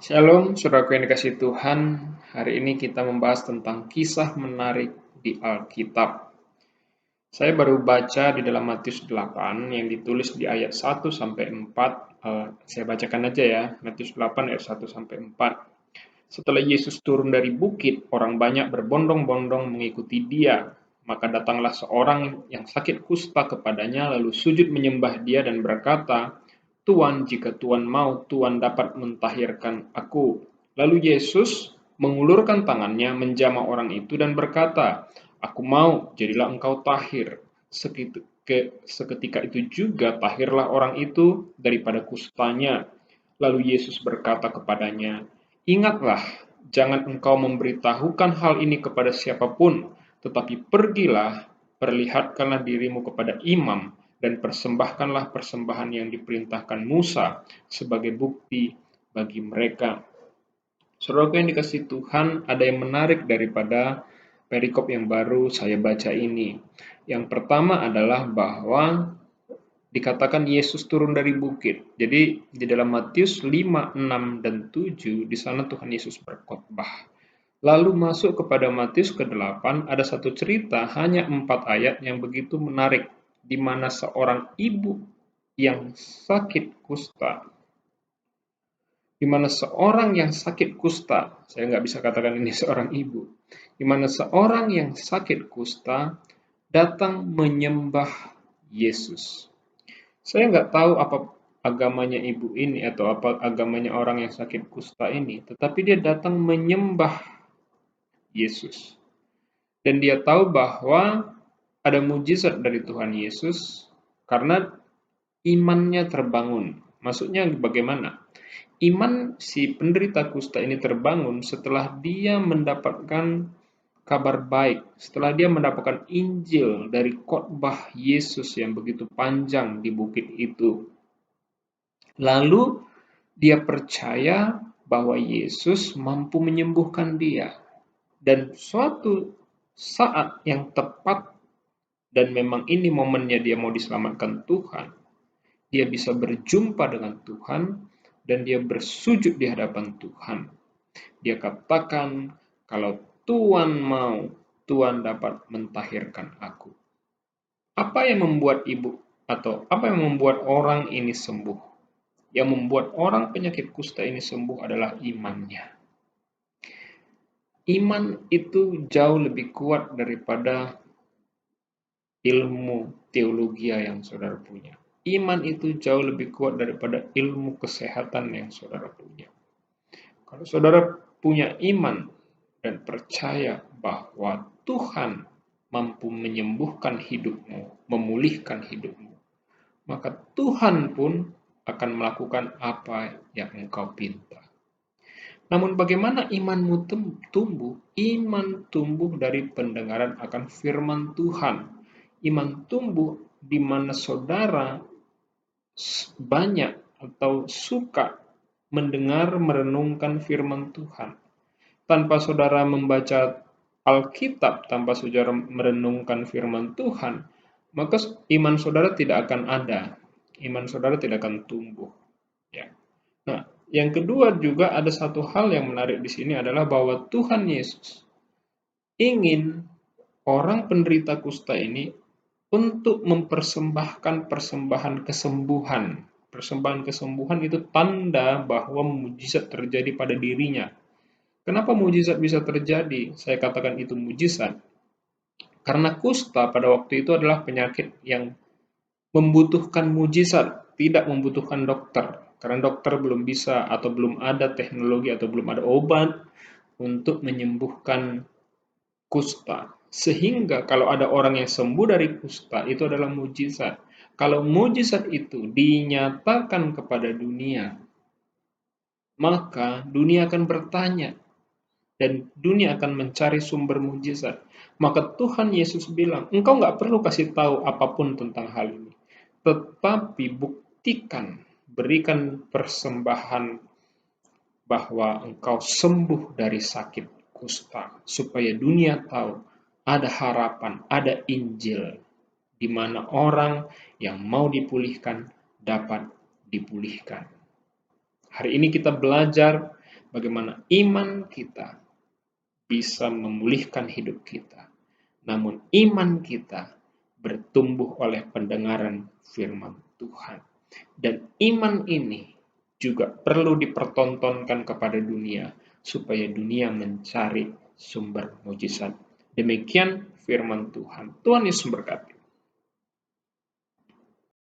Shalom, saudaraku yang dikasihi Tuhan. Hari ini kita membahas tentang kisah menarik di Alkitab. Saya baru baca di dalam Matius 8 yang ditulis di ayat 1 sampai 4. Saya bacakan aja ya, Matius 8 ayat 1 sampai 4. Setelah Yesus turun dari bukit, orang banyak berbondong-bondong mengikuti dia. Maka datanglah seorang yang sakit kusta kepadanya, lalu sujud menyembah dia dan berkata, Tuan, jika Tuan mau, Tuan dapat mentahirkan aku. Lalu Yesus mengulurkan tangannya menjamah orang itu dan berkata, Aku mau, jadilah engkau tahir. Seketika itu juga tahirlah orang itu daripada kustanya. Lalu Yesus berkata kepadanya, Ingatlah, jangan engkau memberitahukan hal ini kepada siapapun, tetapi pergilah, perlihatkanlah dirimu kepada imam, dan persembahkanlah persembahan yang diperintahkan Musa sebagai bukti bagi mereka. Saudaraku yang dikasihi Tuhan, ada yang menarik daripada perikop yang baru saya baca ini. Yang pertama adalah bahwa dikatakan Yesus turun dari bukit. Jadi di dalam Matius 5, 6, dan 7, di sana Tuhan Yesus berkhotbah. Lalu masuk kepada Matius ke-8, ada satu cerita, hanya 4 ayat yang begitu menarik, di mana seorang ibu yang sakit kusta, saya nggak bisa katakan ini seorang ibu, di mana seorang yang sakit kusta datang menyembah Yesus. Saya nggak tahu apa agamanya ibu ini atau apa agamanya orang yang sakit kusta ini, tetapi dia datang menyembah Yesus. Dan dia tahu bahwa ada mujizat dari Tuhan Yesus karena imannya terbangun. Maksudnya bagaimana? Iman si penderita kusta ini terbangun setelah dia mendapatkan kabar baik, setelah dia mendapatkan Injil dari khotbah Yesus yang begitu panjang di bukit itu. Lalu dia percaya bahwa Yesus mampu menyembuhkan dia. Dan suatu saat yang tepat, dan memang ini momennya dia mau diselamatkan Tuhan, dia bisa berjumpa dengan Tuhan, dan dia bersujud di hadapan Tuhan. Dia katakan, kalau Tuhan mau, Tuhan dapat mentahirkan aku. Apa yang membuat ibu atau apa yang membuat orang ini sembuh? Yang membuat orang penyakit kusta ini sembuh adalah imannya. Iman itu jauh lebih kuat daripada ilmu teologi yang saudara punya. Iman itu jauh lebih kuat daripada ilmu kesehatan yang saudara punya. Kalau saudara punya iman dan percaya bahwa Tuhan mampu menyembuhkan hidupmu, memulihkan hidupmu, maka Tuhan pun akan melakukan apa yang engkau pinta. Namun bagaimana imanmu tumbuh? Iman tumbuh dari pendengaran akan firman Tuhan. Iman tumbuh di mana saudara banyak atau suka mendengar merenungkan firman Tuhan. Tanpa saudara membaca Alkitab, tanpa saudara merenungkan firman Tuhan, maka iman saudara tidak akan ada. Iman saudara tidak akan tumbuh. Ya. Nah, yang kedua juga ada satu hal yang menarik di sini adalah bahwa Tuhan Yesus ingin orang penderita kusta ini untuk mempersembahkan persembahan kesembuhan. Persembahan kesembuhan itu tanda bahwa mujizat terjadi pada dirinya. Kenapa mujizat bisa terjadi? Saya katakan itu mujizat. Karena kusta pada waktu itu adalah penyakit yang membutuhkan mujizat, tidak membutuhkan dokter. Karena dokter belum bisa atau belum ada teknologi atau belum ada obat untuk menyembuhkan kusta. Sehingga kalau ada orang yang sembuh dari kusta, itu adalah mujizat. Kalau mujizat itu dinyatakan kepada dunia, maka dunia akan bertanya, dan dunia akan mencari sumber mujizat. Maka Tuhan Yesus bilang, engkau nggak perlu kasih tahu apapun tentang hal ini. Tetapi buktikan, berikan persembahan bahwa engkau sembuh dari sakit kusta. Supaya dunia tahu ada harapan, ada Injil, di mana orang yang mau dipulihkan dapat dipulihkan. Hari ini kita belajar bagaimana iman kita bisa memulihkan hidup kita. Namun iman kita bertumbuh oleh pendengaran firman Tuhan. Dan iman ini juga perlu dipertontonkan kepada dunia, supaya dunia mencari sumber mujizat. Demikian firman Tuhan. Tuhan Yesus memberkati.